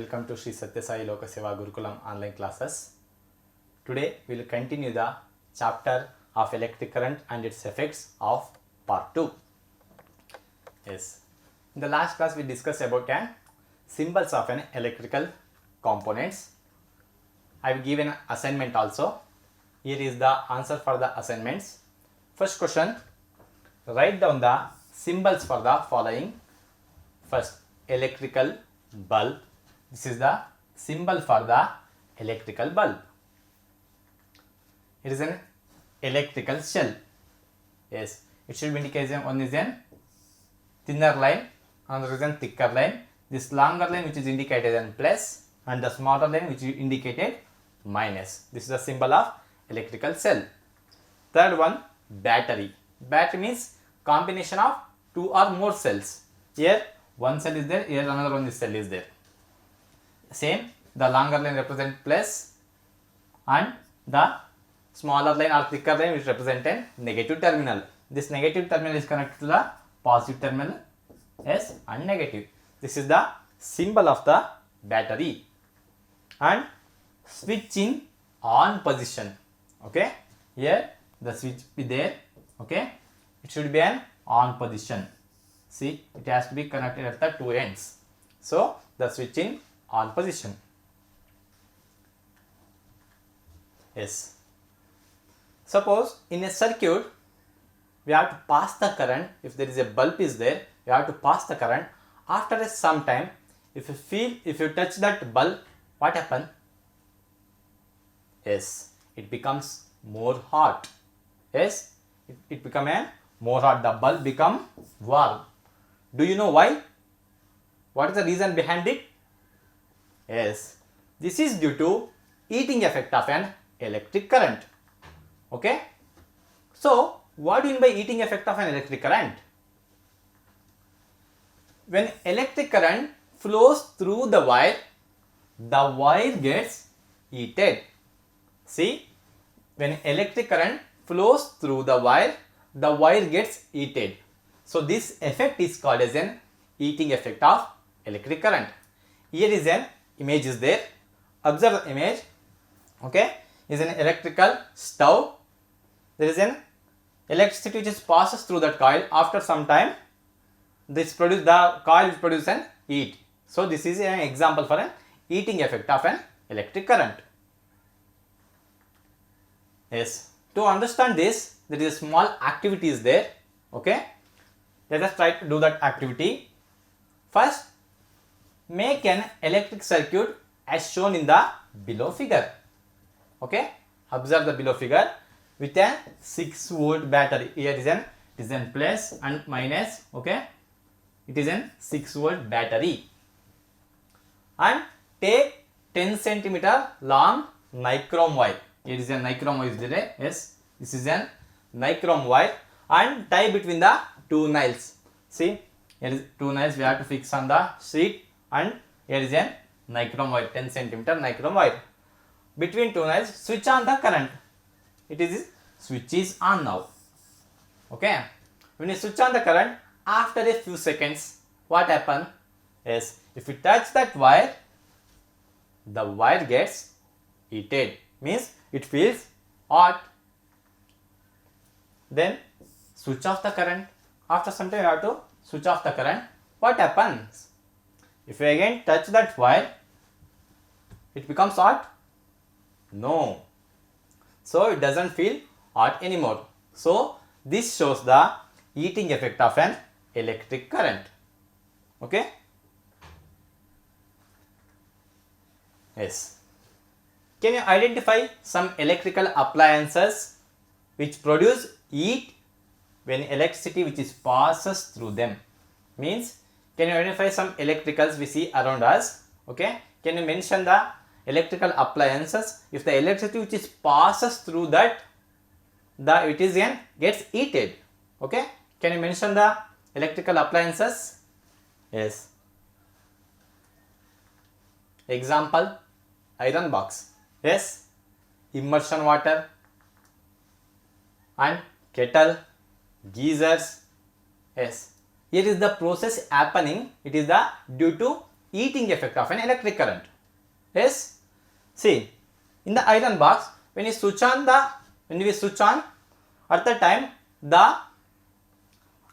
welcome to Sri Satya Sai Lokaseva Gurukulam online classes. Today we will continue the chapter of electric current and its effects of part 2. Yes, in the last class we discussed about symbols of an electrical components. I have given an assignment also. Here is the answer for the assignments. First question, write down the symbols for the following. First, electrical bulb. This is the symbol for the electrical bulb. It is an electrical shell. Yes, it should be indicated. One is an thinner line, another is an thicker line. This longer line which is indicated as plus, and the smaller line which is indicated minus. This is the symbol of electrical cell. Third one, battery. Battery means combination of two or more cells. Here one cell is there, here another one cell is there. Same, the longer line represent plus and the smaller line or thicker line which represent a negative terminal. This negative terminal is connected to the positive terminal, yes, and negative. This is the symbol of the battery. And switch in on position. Okay, here the switch be there. Okay, it should be an on position. See, it has to be connected at the two ends. So the switch in on position. Yes. Suppose in a circuit we have to pass the current. If there is a bulb is there, we have to pass the current. After some time, if you touch that bulb, what happens? Yes, it becomes more hot. Yes, it become a more hot. The bulb become warm. Do you know why? What is the reason behind it? Yes, this is due to heating effect of an electric current. Okay. So, what do you mean by heating effect of an electric current? When electric current flows through the wire gets heated. See, when electric current flows through the wire gets heated. So, this effect is called as an heating effect of electric current. Here is an image is there. Observe the image. Okay, is an electrical stove. There is an electricity which passes through that coil. After some time, the coil will produce an heat. So, this is an example for an heating effect of an electric current. Yes, to understand this, there is a small activity is there. Okay, let us try to do that activity. First, make an electric circuit as shown in the below figure. Okay, observe the below figure with a 6 volt battery. Here is an plus and minus. Okay, it is an 6 volt battery. And take 10 centimeter long nichrome wire. Here is a nichrome wire is there. Yes, this is an nichrome wire, and tie between the two nails. See, here is two nails we have to fix on the sheet, and here is a nichrome wire, 10 centimeter nichrome wire. Between two nails, switch on the current. It is switch is on now. Okay, when you switch on the current, after a few seconds, what happen? Yes, if you touch that wire, the wire gets heated. Means it feels hot. Then switch off the current. After some time you have to switch off the current. What happens? If you again touch that wire, it becomes hot? No. So it doesn't feel hot anymore. So this shows the heating effect of an electric current. Okay? Yes. Can you identify some electrical appliances which produce heat when electricity which is passes through them? Means, can you identify some electricals we see around us? Okay, can you mention the electrical appliances? If the electricity which is passes through that, gets heated. Okay, can you mention the electrical appliances? Yes. Example, iron box. Yes, immersion water and kettle, geysers. Yes, here is the process happening. It is the due to heating effect of an electric current. Yes, see, in the iron box, when we switch on, at the time the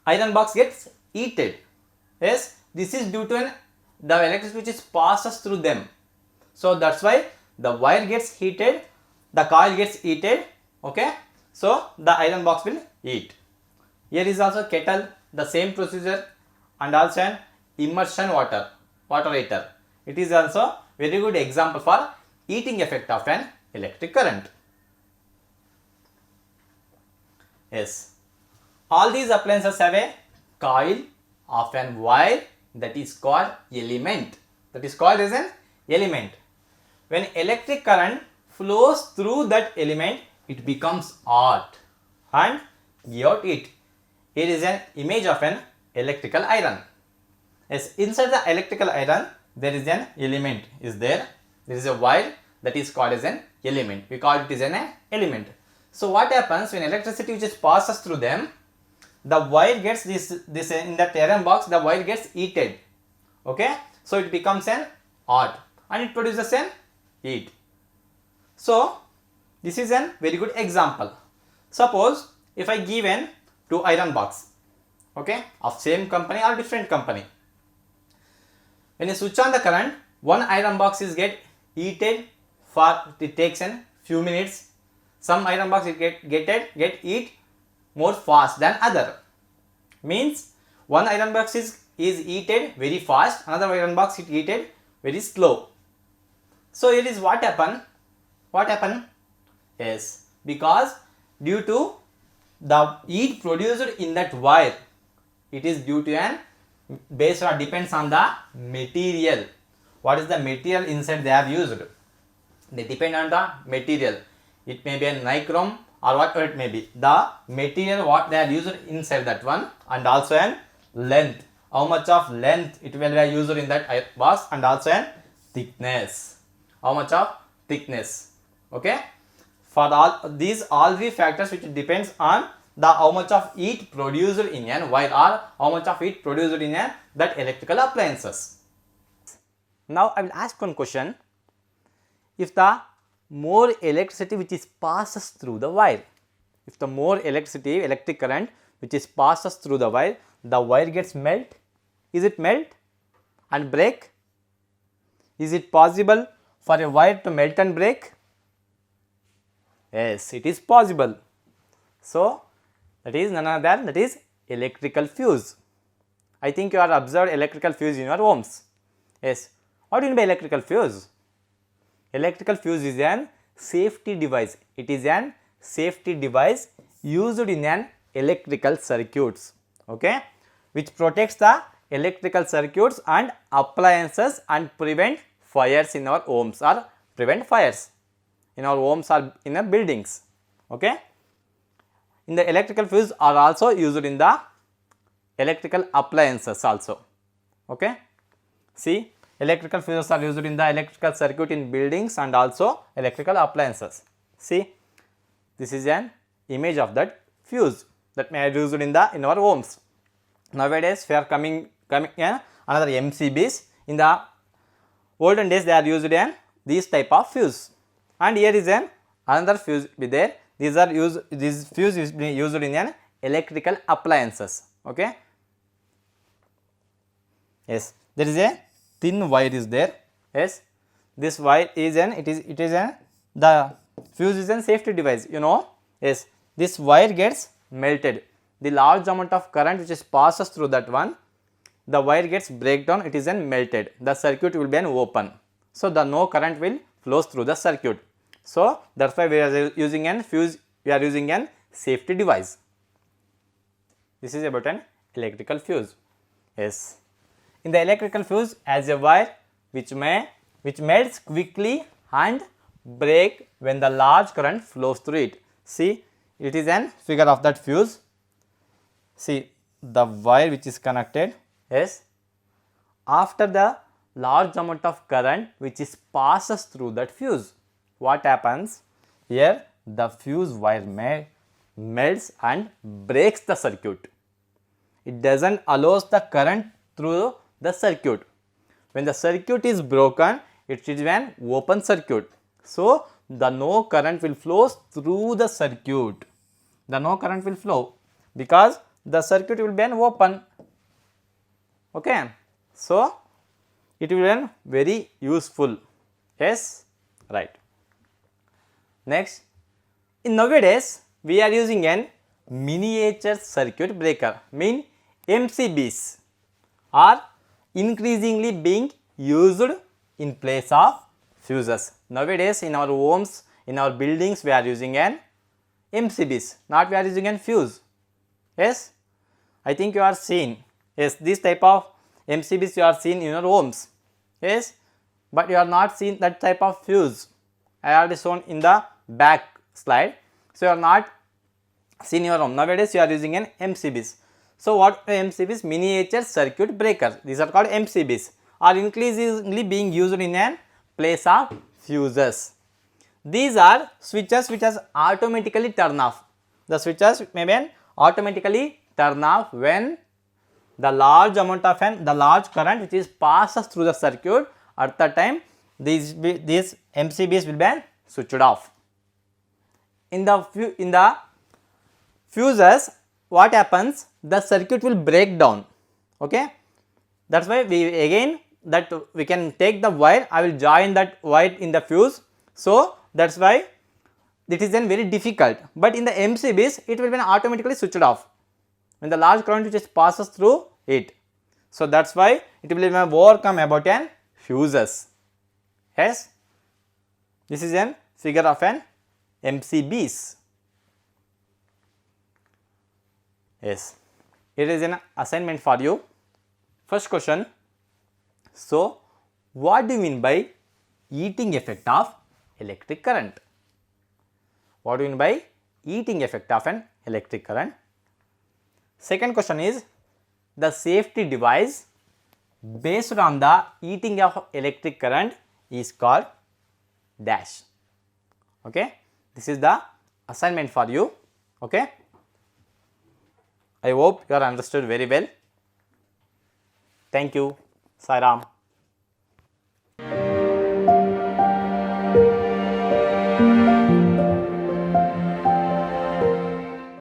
iron box gets heated. Yes, this is due to the electricity which is passes through them. So that's why the wire gets heated, the coil gets heated. Okay, so the iron box will heat. Here is also kettle, the same procedure, and also an immersion water heater. It is also very good example for heating effect of an electric current. Yes, all these appliances have a coil of an wire that is called element. That is called as an element. When electric current flows through that element, it becomes hot and give out heat. Here is an image of an electrical iron. Yes, inside the electrical iron there is an element is there. There is a wire that is called as an element. We call it as an element. So what happens when electricity which passes through them, the wire gets this in that iron box, the wire gets heated. Okay, so it becomes an hot and it produces an heat. So this is a very good example. Suppose if I give an 2 iron box, okay, of same company or different company. When you switch on the current, one iron box is get heated for it takes a few minutes. Some iron box it get heat more fast than other. Means one iron box is heated very fast, another iron box is heated very slow. So here is what happen. Yes, because due to the heat produced in that wire, it is due to an based or depends on the material. What is the material inside they have used? They depend on the material. It may be a nichrome or whatever it may be. The material what they are used inside that one, and also an length. How much of length it will be used in that box, and also an thickness. How much of thickness. Okay. For all three factors which depends on the how much of heat produced in an wire or how much of heat produced in that electrical appliances. Now I will ask one question. If the more electricity which is passes through the wire, if the more electric current which is passes through the wire gets melt. Is it melt and break? Is it possible for a wire to melt and break? Yes, it is possible. So that is none other than that is electrical fuse. I think you are observed electrical fuse in your homes. Yes. What do you mean by electrical fuse? Electrical fuse is an safety device. It is an safety device used in an electrical circuits. Okay, which protects the electrical circuits and appliances and prevent fires in our homes or prevent fires in our homes or in our buildings. Okay. In the electrical fuse are also used in the electrical appliances also. Okay. See, electrical fuses are used in the electrical circuit in buildings and also electrical appliances. See, this is an image of that fuse that may be used in our homes. Nowadays we are coming another MCBs. In the olden days they are used in these type of fuse, and here is another fuse be there. This fuse is being used in an electrical appliances. Okay. Yes, there is a thin wire is there. Yes, this wire is the fuse is a safety device. You know. Yes, this wire gets melted. The large amount of current which is passes through that one, the wire gets breakdown. It is then melted. The circuit will be an open. So the no current will flows through the circuit. So that's why we are using an fuse. We are using an safety device. This is about an electrical fuse. Yes. In the electrical fuse, as a wire which melts quickly and break when the large current flows through it. See, it is an figure of that fuse. See the wire which is connected. Yes. After the large amount of current which is passes through that fuse, what happens? Here the fuse wire melts and breaks the circuit. It doesn't allows the current through the circuit. When the circuit is broken, it is an open circuit. So, the no current will flow through the circuit. The no current will flow because the circuit will be an open. Okay. So, it will be an very useful. Yes, right. Next, in nowadays we are using an miniature circuit breaker, mean MCBs are increasingly being used in place of fuses. Nowadays in our homes, in our buildings we are using an MCBs, not we are using an fuse. Yes, I think you are seeing. Yes, this type of MCBs you are seeing in your homes. Yes, but you are not seeing that type of fuse. I already shown in the back slide. So, you are not seen your home. Nowadays you are using an MCBs. So, what are MCBs? Miniature circuit breakers. These are called MCBs, are increasingly being used in a place of fuses. These are switches which are automatically turn off. The switches may be automatically turn off when the large amount of the large current which is passes through the circuit, at that time these MCBs will be switched off. In the fuses, what happens? The circuit will break down. Okay, that's why we can take the wire. I will join that wire in the fuse. So that's why it is then very difficult. But in the MCBs, it will be automatically switched off when the large current which passes through it. So that's why it will be overcome about an fuses. Yes, this is an figure of an MCBs. Yes, it is an assignment for you. First question. So, what do you mean by heating effect of electric current? What do you mean by heating effect of an electric current? Second question is, the safety device based on the heating of electric current is called dash. Okay, this is the assignment for you. Okay, I hope you are understood very well. Thank you. Sai Ram.